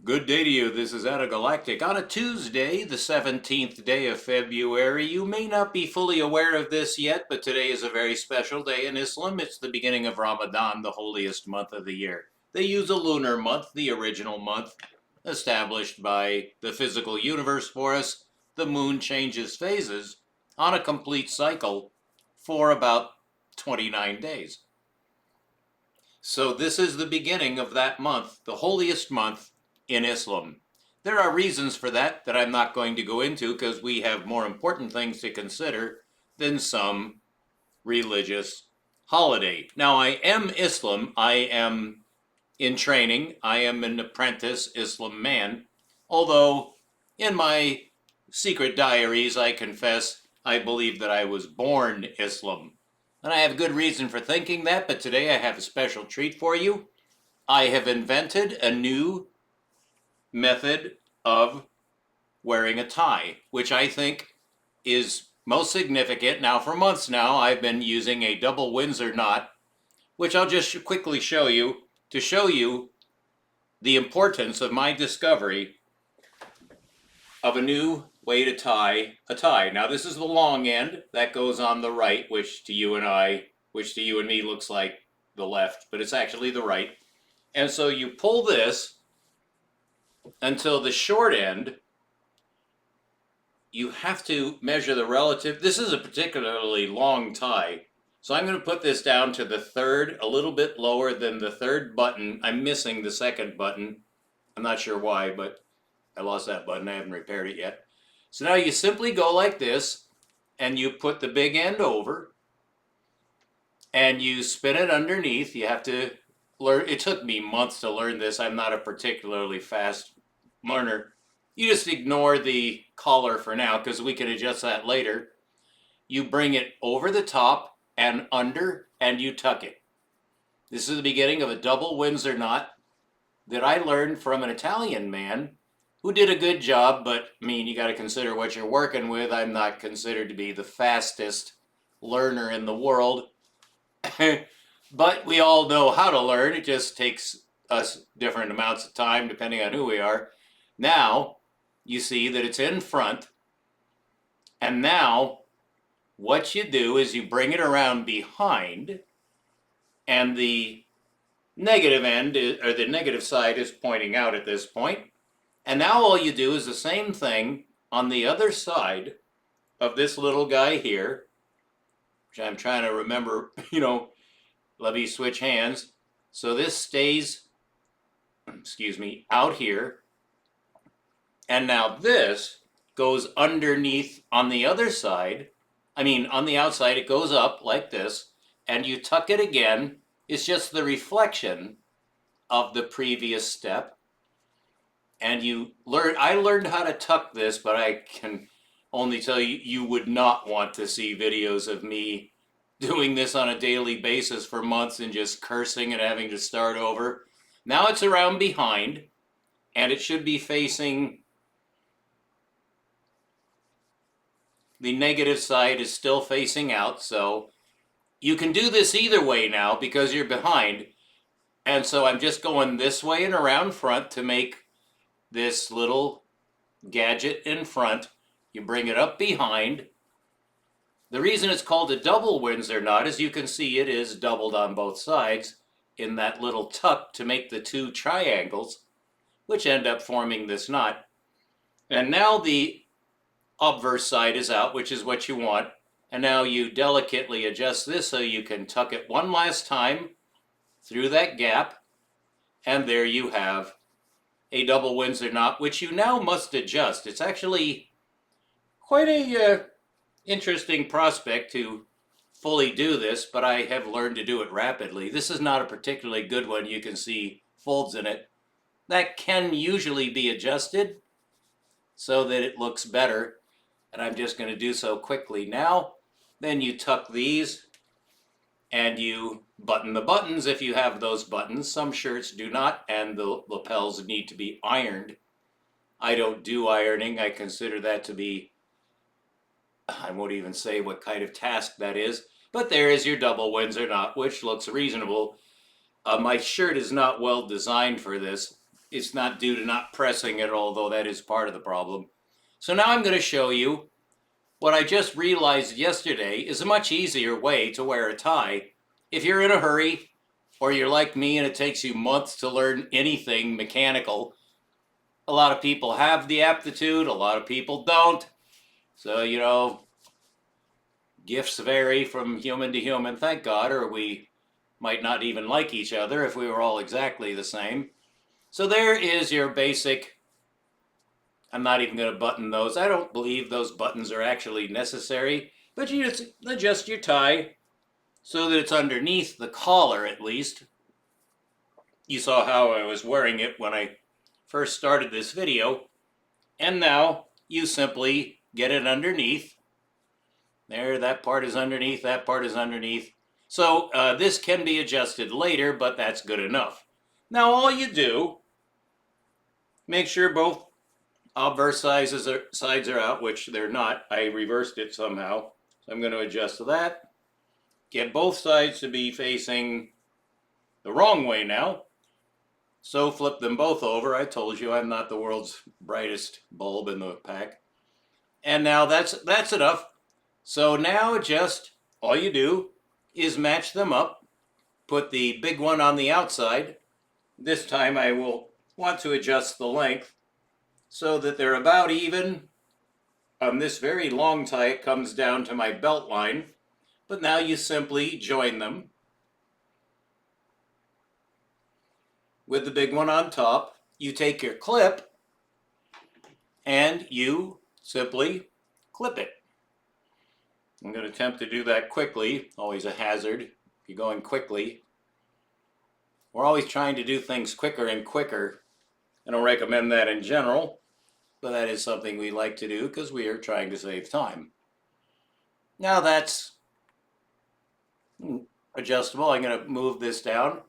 Good day to you. This is Galactic. On a Tuesday, the 17th day of February, you may not be fully aware of this yet, but today is a very special day in Islam. It's the beginning of Ramadan, the holiest month of the year. They use a lunar month, the original month, established by the physical universe for us. The moon changes phases on a complete cycle for about 29 days. So this is the beginning of that month, the holiest month in Islam. There are reasons for that I'm not going to go into because we have more important things to consider than some religious holiday. Now, I am Islam. I am in training. I am an apprentice Islam man. Although, in my secret diaries, I confess I believe that I was born Islam. And I have good reason for thinking that, but today I have a special treat for you. I have invented a new method of wearing a tie, which I think is most significant. Now, for months now, I've been using a double Windsor knot, which I'll just quickly show you to show you the importance of my discovery of a new way to tie a tie. Now, this is the long end that goes on the right, which to you and me looks like the left, but it's actually the right. And so you pull this until the short end, you have to measure the relative. This is a particularly long tie. So I'm going to put this down to the third, a little bit lower than the third button. I'm missing the second button. I'm not sure why, but I lost that button. I haven't repaired it yet. So now you simply go like this, and you put the big end over, and you spin it underneath. You have to learn. It took me months to learn this. I'm not a particularly fast learner. You just ignore the collar for now because we can adjust that later. You bring it over the top and under, and you tuck it. This is the beginning of a double Windsor knot that I learned from an Italian man who did a good job, but I mean, you got to consider what you're working with. I'm not considered to be the fastest learner in the world, but we all know how to learn. It just takes us different amounts of time depending on who we are. Now, you see that it's in front, and now what you do is you bring it around behind, and the negative end, or the negative side is pointing out at this point. And now all you do is the same thing on the other side of this little guy here, which I'm trying to remember, let me switch hands. So this stays, out here. And now this goes underneath on the other side. On the outside, it goes up like this, and you tuck it again. It's just the reflection of the previous step. And I learned how to tuck this, but I can only tell you, you would not want to see videos of me doing this on a daily basis for months and just cursing and having to start over. Now it's around behind, and it should be facing, the negative side is still facing out, so you can do this either way now because you're behind. And so I'm just going this way and around front to make this little gadget in front. You bring it up behind. The reason it's called a double Windsor knot is you can see it is doubled on both sides in that little tuck to make the two triangles, which end up forming this knot. And now the obverse side is out, which is what you want. And now you delicately adjust this so you can tuck it one last time through that gap. And there you have a double Windsor knot, which you now must adjust. It's actually quite a interesting prospect to fully do this, but I have learned to do it rapidly. This is not a particularly good one. You can see folds in it. That can usually be adjusted so that it looks better. And I'm just going to do so quickly now. Then you tuck these and you button the buttons if you have those buttons. Some shirts do not, and the lapels need to be ironed. I don't do ironing. I consider that to be, I won't even say what kind of task that is, but there is your double Windsor knot, which looks reasonable. My shirt is not well designed for this. It's not due to not pressing it, although that is part of the problem. So now I'm going to show you what I just realized yesterday is a much easier way to wear a tie. If you're in a hurry, or you're like me and it takes you months to learn anything mechanical, a lot of people have the aptitude, a lot of people don't. So, gifts vary from human to human, thank God, or we might not even like each other if we were all exactly the same. So there is your basic. I'm not even going to button those. I don't believe those buttons are actually necessary, but you just adjust your tie so that it's underneath the collar at least. You saw how I was wearing it when I first started this video, and now you simply get it underneath. There, that part is underneath, that part is underneath. So this can be adjusted later, but that's good enough. Now all you do, make sure both obverse sides are out, which they're not. I reversed it somehow. So I'm going to adjust to that. Get both sides to be facing the wrong way now. So flip them both over. I told you I'm not the world's brightest bulb in the pack. And now that's enough. So now just all you do is match them up. Put the big one on the outside. This time I will want to adjust the length so that they're about even. On this very long tie, it comes down to my belt line. But now you simply join them with the big one on top. You take your clip and you simply clip it. I'm going to attempt to do that quickly, always a hazard if you're going quickly. We're always trying to do things quicker and quicker. I don't recommend that in general, but that is something we like to do because we are trying to save time. Now that's adjustable. I'm going to move this down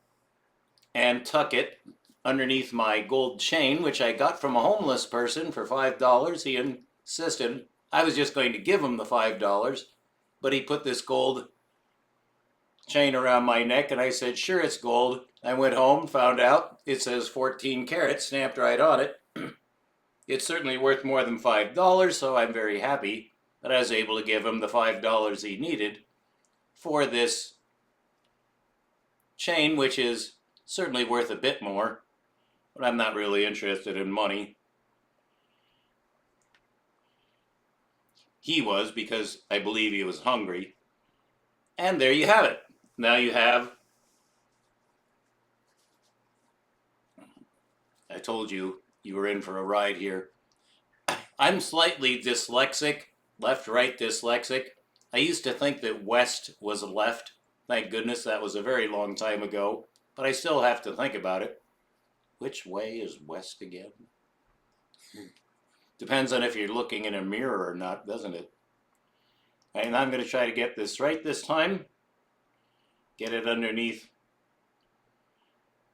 and tuck it underneath my gold chain, which I got from a homeless person for $5. He insisted I was just going to give him the $5, but he put this gold chain around my neck, and I said, sure, it's gold. I went home, found out it says 14 carats stamped right on it. It's certainly worth more than $5, so I'm very happy that I was able to give him the $5 he needed for this chain, which is certainly worth a bit more, but I'm not really interested in money. He was, because I believe he was hungry. And there you have it. Now you have, I told you, you were in for a ride here. I'm slightly dyslexic, left-right dyslexic. I used to think that west was left. Thank goodness that was a very long time ago, but I still have to think about it. Which way is west again? Depends on if you're looking in a mirror or not, doesn't it? And I'm going to try to get this right this time. Get it underneath.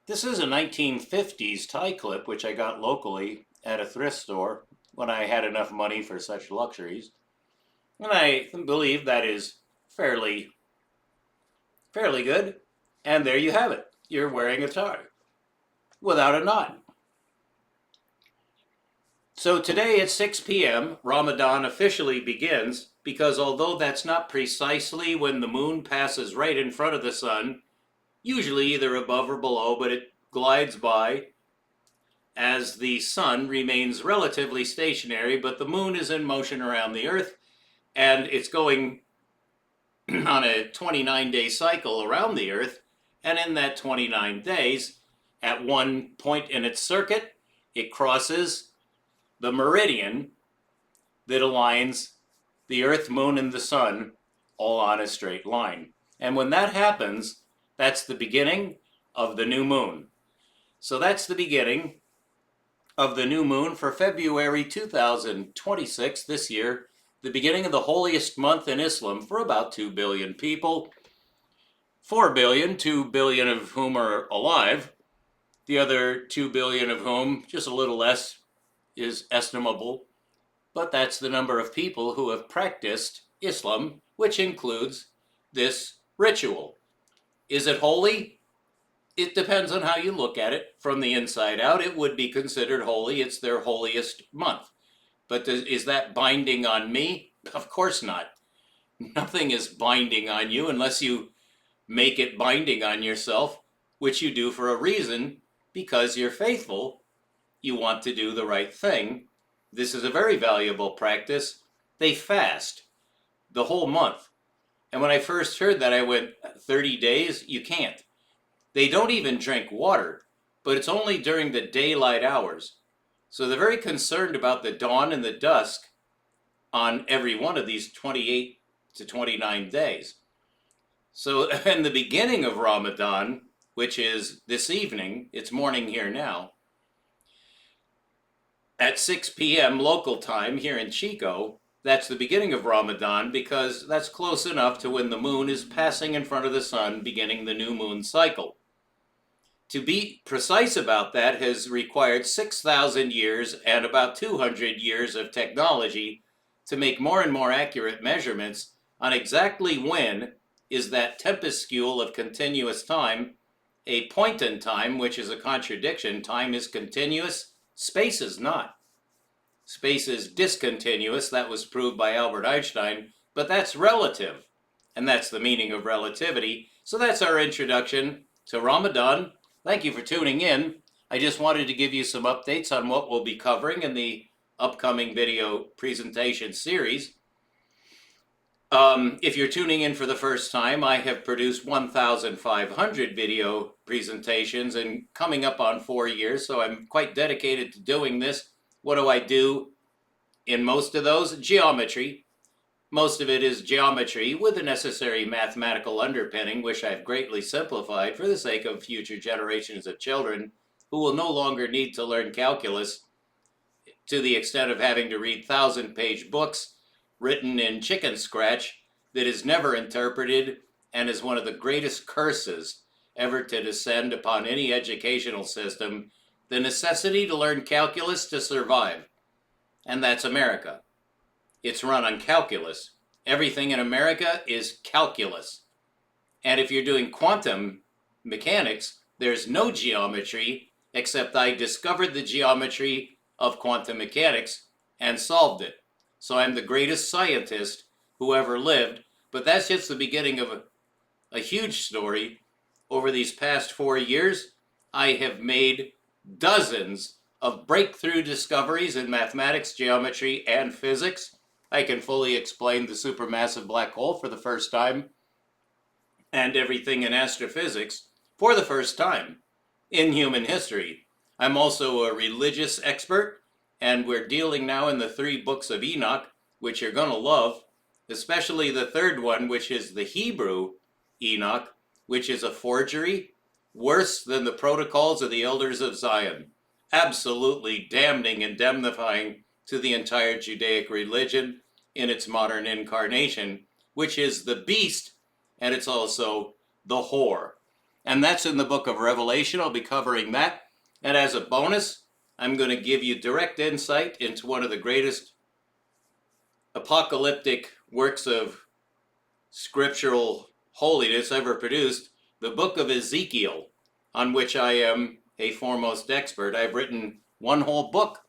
This is a 1950s tie clip, which I got locally at a thrift store when I had enough money for such luxuries. And I believe that is fairly good. And there you have it. You're wearing a tie without a knot. So today at 6 p.m., Ramadan officially begins, because although that's not precisely when the moon passes right in front of the sun, usually either above or below, but it glides by as the sun remains relatively stationary, but the moon is in motion around the earth, and it's going on a 29-day cycle around the earth, and in that 29 days, at one point in its circuit, it crosses the meridian that aligns the earth, moon, and the sun all on a straight line. And when that happens, that's the beginning of the new moon. So that's the beginning of the new moon for February 2026 this year, the beginning of the holiest month in Islam for about 2 billion people. 4 billion, 2 billion of whom are alive. The other 2 billion of whom, just a little less, is estimable. But that's the number of people who have practiced Islam, which includes this ritual. Is it holy? It depends on how you look at it. From the inside out, it would be considered holy. It's their holiest month. But is that binding on me? Of course not. Nothing is binding on you unless you make it binding on yourself, which you do for a reason, because you're faithful. You want to do the right thing. This is a very valuable practice. They fast the whole month. And when I first heard that, I went, 30 days? You can't. They don't even drink water, but it's only during the daylight hours. So they're very concerned about the dawn and the dusk on every one of these 28 to 29 days. So in the beginning of Ramadan, which is this evening, it's morning here now, at 6 p.m. local time here in Chico, that's the beginning of Ramadan because that's close enough to when the moon is passing in front of the sun, beginning the new moon cycle. To be precise about that has required 6,000 years and about 200 years of technology to make more and more accurate measurements on exactly when is that tempescule of continuous time a point in time, which is a contradiction. Time is continuous, space is not. Space is discontinuous, that was proved by Albert Einstein, but that's relative, and that's the meaning of relativity. So that's our introduction to Ramadan. Thank you for tuning in. I just wanted to give you some updates on what we'll be covering in the upcoming video presentation series. If you're tuning in for the first time, I have produced 1,500 video presentations and coming up on 4 years, so I'm quite dedicated to doing this. What do I do in most of those? Geometry. Most of it is geometry with the necessary mathematical underpinning, which I've greatly simplified for the sake of future generations of children who will no longer need to learn calculus to the extent of having to read 1,000-page books written in chicken scratch that is never interpreted and is one of the greatest curses ever to descend upon any educational system, the necessity to learn calculus to survive. And that's America. It's run on calculus. Everything in America is calculus. And if you're doing quantum mechanics, there's no geometry, except I discovered the geometry of quantum mechanics and solved it. So I'm the greatest scientist who ever lived, but that's just the beginning of a huge story. Over these past 4 years, I have made dozens of breakthrough discoveries in mathematics, geometry, and physics. I can fully explain the supermassive black hole for the first time and everything in astrophysics for the first time in human history. I'm also a religious expert, and we're dealing now in the 3 books of Enoch, which you're going to love, especially the third one, which is the Hebrew Enoch, which is a forgery worse than the protocols of the elders of Zion. Absolutely damning and indemnifying to the entire Judaic religion in its modern incarnation, which is the beast, and it's also the whore. And that's in the book of Revelation. I'll be covering that. And as a bonus, I'm going to give you direct insight into one of the greatest apocalyptic works of scriptural holiness ever produced, the book of Ezekiel, on which I am a foremost expert. I've written one whole book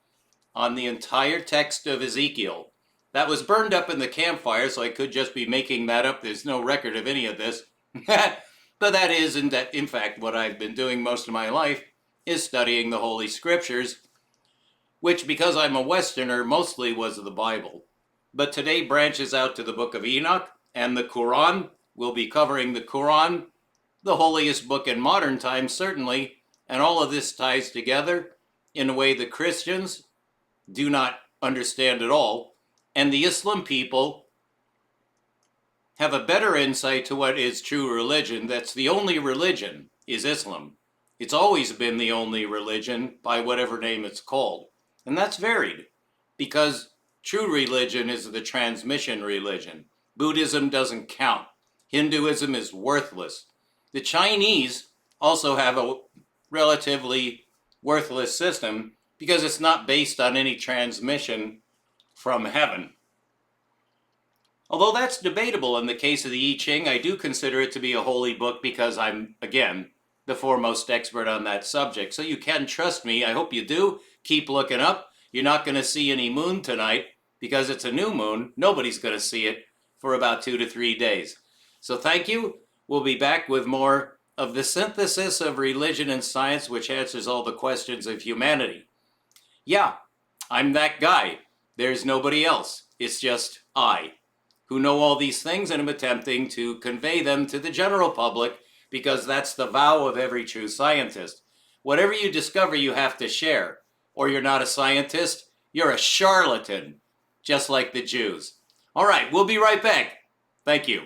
on the entire text of Ezekiel. That was burned up in the campfire, so I could just be making that up. There's no record of any of this. But that is, in fact, what I've been doing most of my life, is studying the Holy Scriptures, which, because I'm a Westerner, mostly was the Bible. But today branches out to the book of Enoch and the Quran. We'll be covering the Quran, the holiest book in modern times, certainly, and all of this ties together in a way the Christians do not understand at all, and the Islam people have a better insight to what is true religion. That's the only religion, is Islam. It's always been the only religion by whatever name it's called. And that's varied, because true religion is the transmission religion. Buddhism doesn't count. Hinduism is worthless. The Chinese also have a relatively worthless system because it's not based on any transmission from heaven. Although that's debatable in the case of the I Ching, I do consider it to be a holy book because I'm, again, the foremost expert on that subject. So you can trust me. I hope you do. Keep looking up. You're not going to see any moon tonight because it's a new moon. Nobody's going to see it for about 2 to 3 days. So thank you. We'll be back with more of the synthesis of religion and science, which answers all the questions of humanity. Yeah, I'm that guy. There's nobody else. It's just I, who know all these things and am attempting to convey them to the general public because that's the vow of every true scientist. Whatever you discover, you have to share, or you're not a scientist, you're a charlatan, just like the Jews. All right, we'll be right back. Thank you.